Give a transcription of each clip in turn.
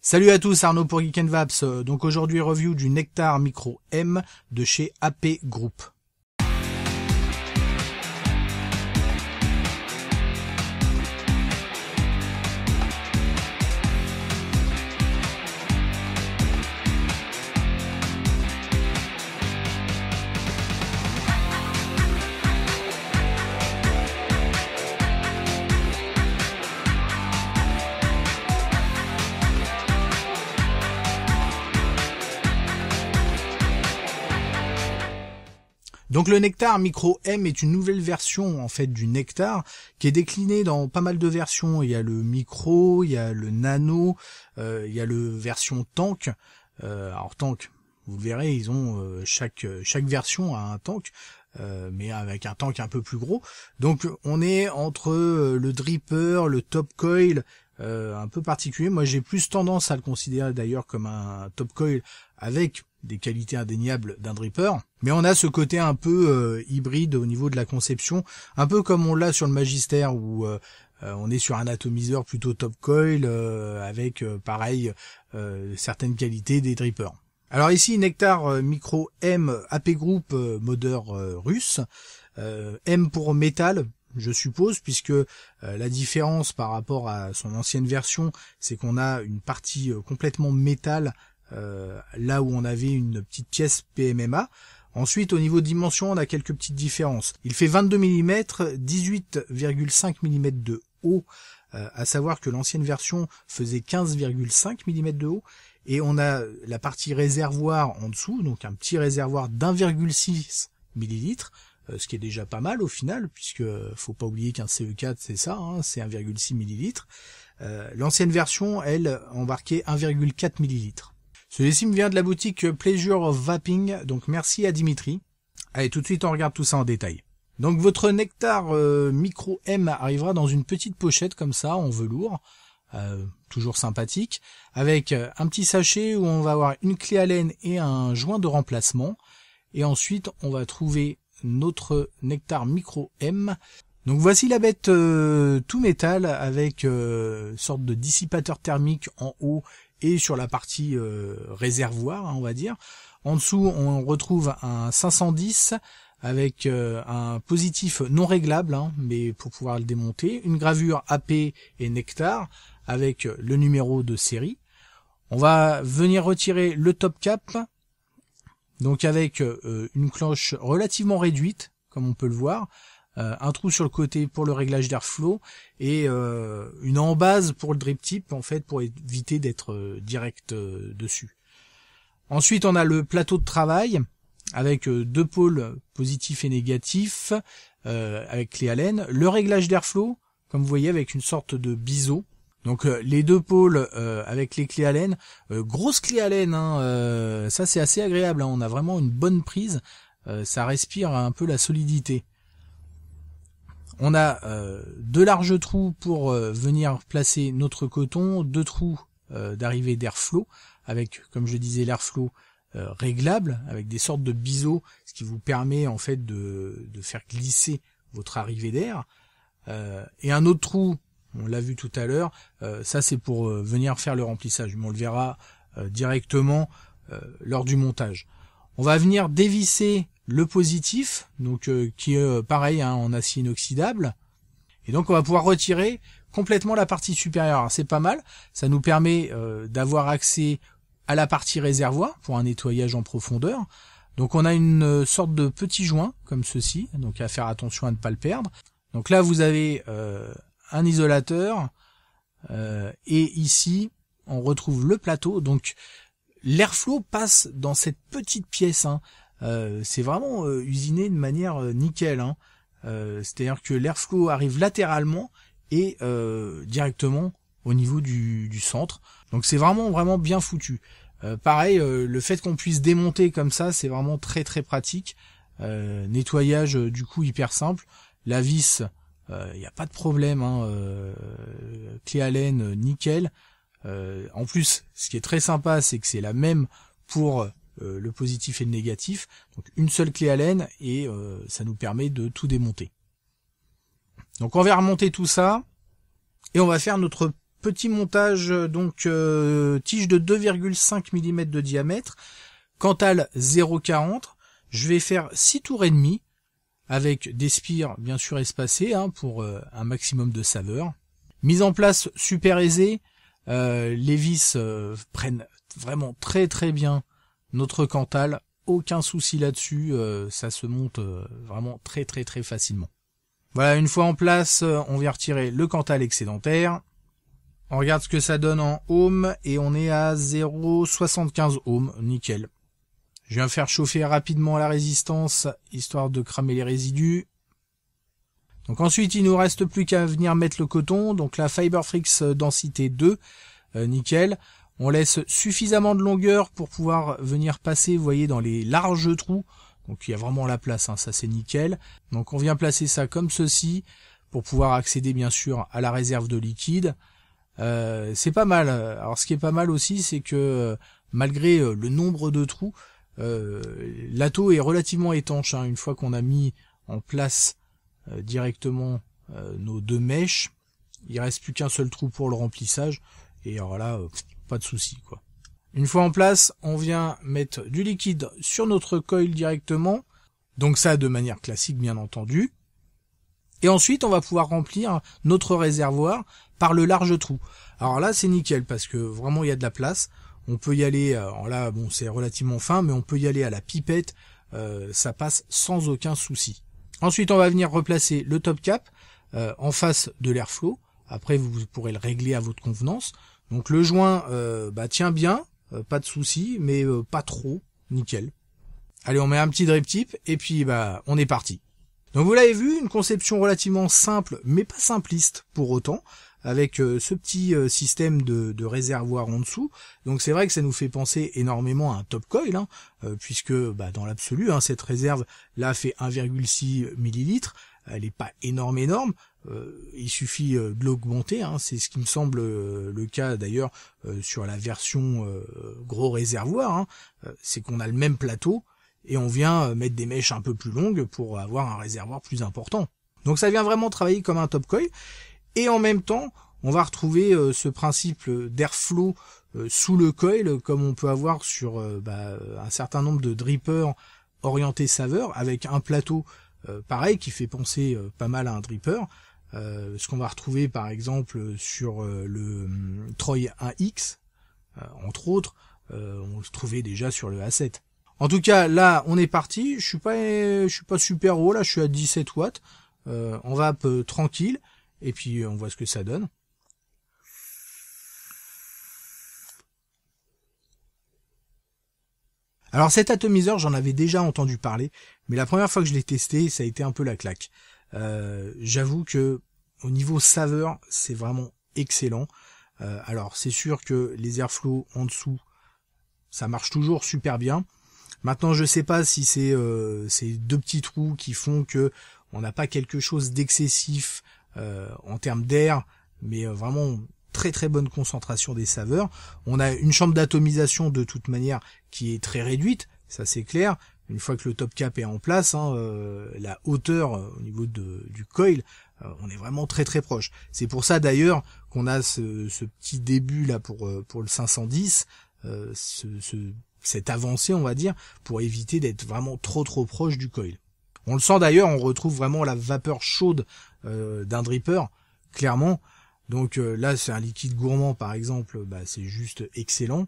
Salut à tous, Arnaud pour Geek & Vaps. Donc aujourd'hui review du Nectar Micro M de chez AP Group. Donc le Nectar Micro M est une nouvelle version en fait du Nectar qui est déclinée dans pas mal de versions. Il y a le micro, il y a le nano, il y a le version tank. Alors tank, vous le verrez, ils ont chaque version a un tank, mais avec un tank un peu plus gros. Donc on est entre le dripper, le top coil, un peu particulier. Moi j'ai plus tendance à le considérer d'ailleurs comme un top coil avec des qualités indéniables d'un dripper, mais on a ce côté un peu hybride au niveau de la conception, un peu comme on l'a sur le Magister où on est sur un atomiseur plutôt top coil avec pareil certaines qualités des drippers. Alors ici Nectar Micro M AP Group modeur russe, M pour métal je suppose, puisque la différence par rapport à son ancienne version, c'est qu'on a une partie complètement métal, là où on avait une petite pièce PMMA. Ensuite, au niveau de dimension, on a quelques petites différences. Il fait 22 mm, 18,5 mm de haut, à savoir que l'ancienne version faisait 15,5 mm de haut, et on a la partie réservoir en dessous, donc un petit réservoir d'1,6 ml, ce qui est déjà pas mal au final, puisque faut pas oublier qu'un CE4 c'est ça, hein, c'est 1,6 ml. L'ancienne version, elle, embarquait 1,4 ml. Celui-ci me vient de la boutique Pleasure of Vaping, donc merci à Dimitri. Allez, tout de suite on regarde tout ça en détail. Donc votre Nectar Micro M arrivera dans une petite pochette comme ça, en velours, toujours sympathique, avec un petit sachet où on va avoir une clé Allen et un joint de remplacement. Et ensuite on va trouver notre Nectar Micro M. Donc voici la bête tout métal avec sorte de dissipateur thermique en haut et sur la partie réservoir, hein, on va dire. En dessous, on retrouve un 510 avec un positif non réglable, hein, mais pour pouvoir le démonter. Une gravure AP et Nectar avec le numéro de série. On va venir retirer le top cap, donc avec une cloche relativement réduite, comme on peut le voir. Un trou sur le côté pour le réglage d'airflow et une embase pour le drip tip en fait pour éviter d'être direct dessus. Ensuite on a le plateau de travail avec deux pôles positifs et négatifs avec clé Allen, le réglage d'airflow comme vous voyez avec une sorte de biseau. Donc les deux pôles avec les clés Allen, grosse clé Allen, hein, ça c'est assez agréable, hein, on a vraiment une bonne prise, ça respire un peu la solidité. On a deux larges trous pour venir placer notre coton, deux trous d'arrivée d'airflow avec, comme je disais, l'airflow réglable avec des sortes de biseaux, ce qui vous permet en fait de faire glisser votre arrivée d'air. Et un autre trou, on l'a vu tout à l'heure, ça c'est pour venir faire le remplissage, mais on le verra directement lors du montage. On va venir dévisser le positif, donc qui est pareil hein, en acier inoxydable, et donc on va pouvoir retirer complètement la partie supérieure. Alors, c'est pas mal, ça nous permet d'avoir accès à la partie réservoir pour un nettoyage en profondeur. Donc on a une sorte de petit joint comme ceci, donc à faire attention à ne pas le perdre. Donc là vous avez un isolateur et ici on retrouve le plateau. Donc l'airflow passe dans cette petite pièce, hein. C'est vraiment usiné de manière nickel, hein. C'est-à-dire que l'airflow arrive latéralement et directement au niveau du centre. Donc c'est vraiment bien foutu. Pareil, le fait qu'on puisse démonter comme ça, c'est vraiment très pratique. Nettoyage du coup hyper simple. La vis, il n'y a pas de problème, hein. Clé Allen nickel. En plus, ce qui est très sympa, c'est que c'est la même pour le positif et le négatif, donc une seule clé Allen et ça nous permet de tout démonter. Donc on va remonter tout ça et on va faire notre petit montage, donc tige de 2,5 mm de diamètre, Cantal 0,40. Je vais faire 6 tours et demi, avec des spires bien sûr espacées pour un maximum de saveur. Mise en place super aisée, les vis prennent vraiment très très bien notre Cantal, aucun souci là-dessus, ça se monte vraiment très très très facilement. Voilà, une fois en place, on vient retirer le Cantal excédentaire. On regarde ce que ça donne en ohm et on est à 0,75 ohms, nickel. Je viens faire chauffer rapidement la résistance, histoire de cramer les résidus. Donc ensuite, il nous reste plus qu'à venir mettre le coton, donc la Fiberfrix densité 2, nickel. On laisse suffisamment de longueur pour pouvoir venir passer, vous voyez, dans les larges trous. Donc il y a vraiment la place, ça c'est nickel. Donc on vient placer ça comme ceci, pour pouvoir accéder bien sûr à la réserve de liquide. C'est pas mal. Alors ce qui est pas mal aussi, c'est que malgré le nombre de trous, l'atto est relativement étanche, une fois qu'on a mis en place directement nos 2 mèches, il reste plus qu'un seul trou pour le remplissage, et alors là, pas de souci quoi. Une fois en place, on vient mettre du liquide sur notre coil directement, donc ça de manière classique bien entendu, et ensuite on va pouvoir remplir notre réservoir par le large trou. Alors là c'est nickel parce que vraiment il y a de la place. On peut y aller, alors là bon c'est relativement fin, mais on peut y aller à la pipette, ça passe sans aucun souci. Ensuite on va venir replacer le top cap en face de l'airflow. Après vous pourrez le régler à votre convenance. Donc le joint tient bien, pas de souci, mais pas trop, nickel. Allez, on met un petit drip tip et puis on est parti. Donc vous l'avez vu, une conception relativement simple, mais pas simpliste pour autant, avec ce petit système de réservoir en dessous. Donc c'est vrai que ça nous fait penser énormément à un top coil, puisque dans l'absolu, cette réserve là fait 1,6 ml. Elle n'est pas énorme. Il suffit de l'augmenter, c'est ce qui me semble le cas d'ailleurs sur la version gros réservoir, c'est qu'on a le même plateau et on vient mettre des mèches un peu plus longues pour avoir un réservoir plus important. Donc ça vient vraiment travailler comme un top coil, et en même temps on va retrouver ce principe d'airflow sous le coil comme on peut avoir sur un certain nombre de drippers orientés saveur, avec un plateau pareil qui fait penser pas mal à un dripper, ce qu'on va retrouver par exemple sur le Troy 1X, entre autres, on le trouvait déjà sur le A7. En tout cas là on est parti, je suis pas super haut, là je suis à 17 watts, on va un peu tranquille et puis on voit ce que ça donne. Alors cet atomiseur, j'en avais déjà entendu parler, mais la première fois que je l'ai testé, ça a été un peu la claque. J'avoue que au niveau saveur, c'est vraiment excellent. Alors c'est sûr que les airflow en dessous, ça marche toujours super bien. Maintenant, je sais pas si c'est ces 2 petits trous qui font que on n'a pas quelque chose d'excessif en termes d'air, mais vraiment très très bonne concentration des saveurs. On a une chambre d'atomisation de toute manière qui est très réduite, ça c'est clair. Une fois que le top cap est en place, la hauteur au niveau du coil, on est vraiment très très proche. C'est pour ça d'ailleurs qu'on a ce petit début là pour le 510, cette avancée on va dire, pour éviter d'être vraiment trop proche du coil. On le sent d'ailleurs, on retrouve vraiment la vapeur chaude d'un dripper, clairement. Donc là c'est un liquide gourmand par exemple, c'est juste excellent.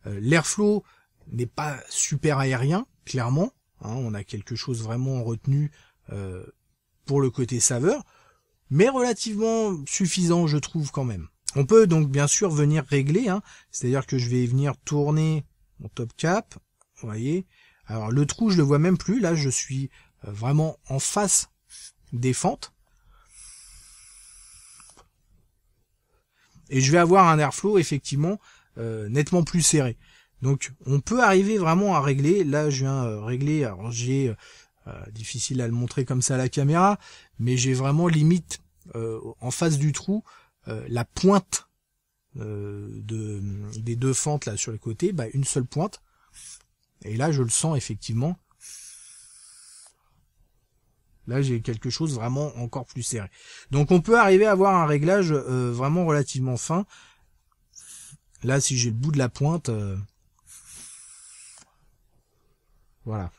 L'airflow n'est pas super aérien, clairement, on a quelque chose vraiment retenu pour le côté saveur, mais relativement suffisant je trouve quand même. On peut donc bien sûr venir régler, c'est-à-dire que je vais venir tourner mon top cap, vous voyez. Alors le trou je le vois même plus, là je suis vraiment en face des fentes. Et je vais avoir un airflow effectivement nettement plus serré. Donc on peut arriver vraiment à régler. Là je viens régler, alors j'ai difficile à le montrer comme ça à la caméra, mais j'ai vraiment limite en face du trou la pointe des 2 fentes là sur le côté, une seule pointe. Et là je le sens effectivement. Là j'ai quelque chose vraiment encore plus serré. Donc on peut arriver à avoir un réglage vraiment relativement fin. Là, si j'ai le bout de la pointe, voilà.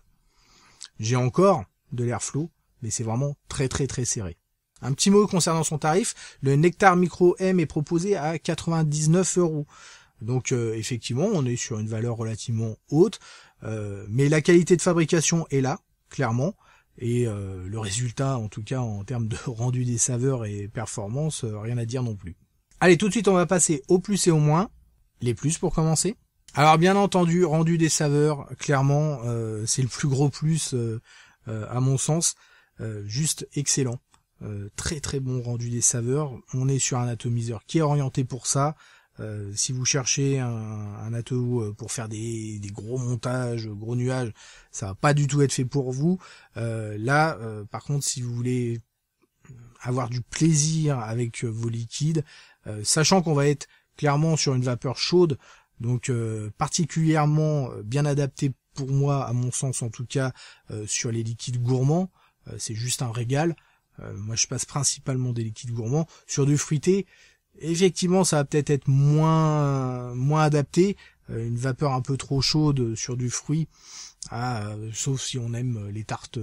J'ai encore de l'airflow, mais c'est vraiment très très très serré. Un petit mot concernant son tarif, le Nectar Micro M est proposé à 99 €. Donc effectivement, on est sur une valeur relativement haute, mais la qualité de fabrication est là, clairement, et le résultat, en tout cas en termes de rendu des saveurs et performance, rien à dire non plus. Allez, tout de suite, on va passer au plus et au moins. Les plus pour commencer. Alors bien entendu, rendu des saveurs, clairement, c'est le plus gros plus à mon sens, juste excellent. Très très bon rendu des saveurs. On est sur un atomiseur qui est orienté pour ça. Si vous cherchez un ato pour faire des gros montages, gros nuages, ça va pas du tout être fait pour vous. Là, par contre, si vous voulez avoir du plaisir avec vos liquides, sachant qu'on va être clairement sur une vapeur chaude, donc particulièrement bien adapté pour moi, à mon sens en tout cas, sur les liquides gourmands, c'est juste un régal. Moi je passe principalement des liquides gourmands. Sur du fruité, effectivement ça va peut-être être moins adapté, une vapeur un peu trop chaude sur du fruit, sauf si on aime les tartes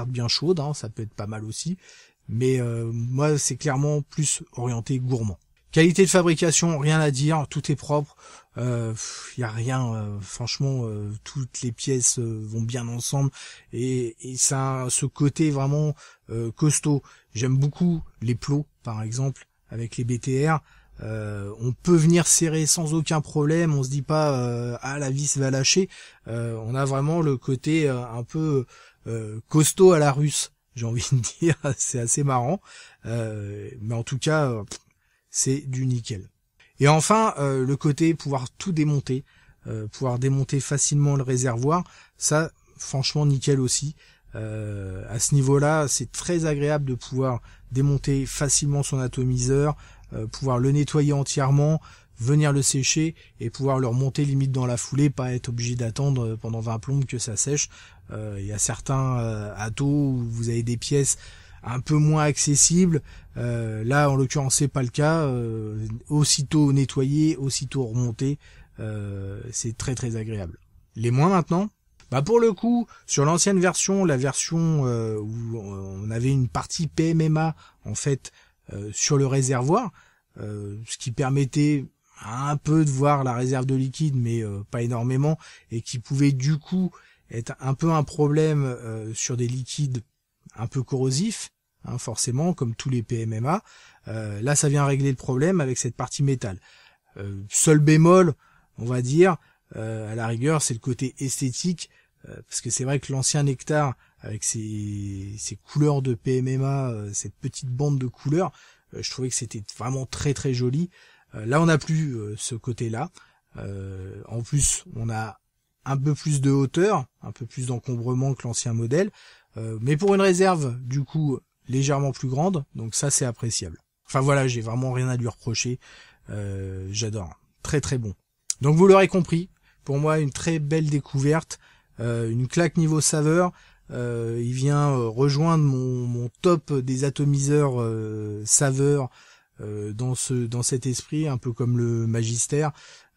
bien chaudes, hein, ça peut être pas mal aussi, mais moi c'est clairement plus orienté gourmand. Qualité de fabrication, rien à dire, tout est propre, y a rien, franchement, toutes les pièces vont bien ensemble, et ça a ce côté vraiment costaud. J'aime beaucoup les plots, par exemple, avec les BTR. On peut venir serrer sans aucun problème, on se dit pas la vis va lâcher. On a vraiment le côté un peu costaud à la russe, j'ai envie de dire, c'est assez marrant, mais en tout cas c'est du nickel. Et enfin le côté pouvoir tout démonter, pouvoir démonter facilement le réservoir, ça franchement nickel aussi. À ce niveau-là, c'est très agréable de pouvoir démonter facilement son atomiseur, pouvoir le nettoyer entièrement, venir le sécher et pouvoir le remonter limite dans la foulée, pas être obligé d'attendre pendant 20 plombes que ça sèche. Il y a certains atos où vous avez des pièces un peu moins accessibles. Là, en l'occurrence, c'est pas le cas. Aussitôt nettoyé, aussitôt remonté, c'est très très agréable. Les moins maintenant. Bah pour le coup, sur l'ancienne version, la version où on avait une partie PMMA en fait sur le réservoir, ce qui permettait un peu de voir la réserve de liquide, mais pas énormément, et qui pouvait du coup être un peu un problème sur des liquides un peu corrosifs, hein, forcément, comme tous les PMMA. Là, ça vient régler le problème avec cette partie métal. Seul bémol, on va dire, à la rigueur, c'est le côté esthétique, parce que c'est vrai que l'ancien Nectar, avec ses couleurs de PMMA, cette petite bande de couleurs, je trouvais que c'était vraiment très très joli. Là, on n'a plus ce côté-là. En plus, on a un peu plus de hauteur, un peu plus d'encombrement que l'ancien modèle, mais pour une réserve, du coup, légèrement plus grande, donc ça, c'est appréciable. Enfin voilà, j'ai vraiment rien à lui reprocher. J'adore. Très très bon. Donc vous l'aurez compris, pour moi, une très belle découverte, une claque niveau saveur. Il vient rejoindre mon top des atomiseurs saveurs dans cet esprit, un peu comme le Magister.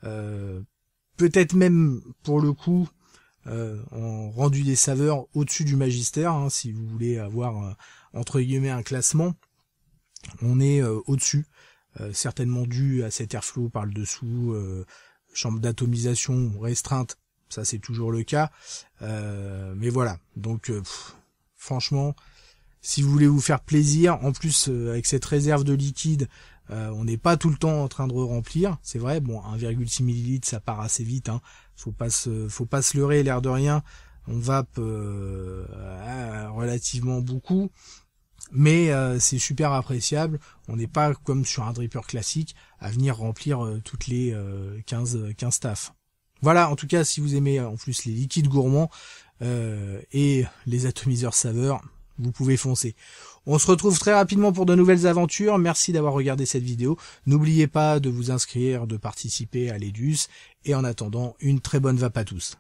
Peut-être même pour le coup en rendu des saveurs au-dessus du Magister, hein, si vous voulez avoir entre guillemets un classement, on est au-dessus, certainement dû à cet airflow par le dessous, chambre d'atomisation restreinte. Ça, c'est toujours le cas. Mais voilà. Donc, franchement, si vous voulez vous faire plaisir, en plus, avec cette réserve de liquide, on n'est pas tout le temps en train de remplir. C'est vrai, bon, 1,6 ml, ça part assez vite. Hein. Faut pas se leurrer, l'air de rien. On vape relativement beaucoup. Mais c'est super appréciable. On n'est pas comme sur un dripper classique à venir remplir toutes les 15 taffes. Voilà, en tout cas, si vous aimez en plus les liquides gourmands et les atomiseurs saveurs, vous pouvez foncer. On se retrouve très rapidement pour de nouvelles aventures. Merci d'avoir regardé cette vidéo. N'oubliez pas de vous inscrire, de participer à l'EDUS. Et en attendant, une très bonne vape à tous.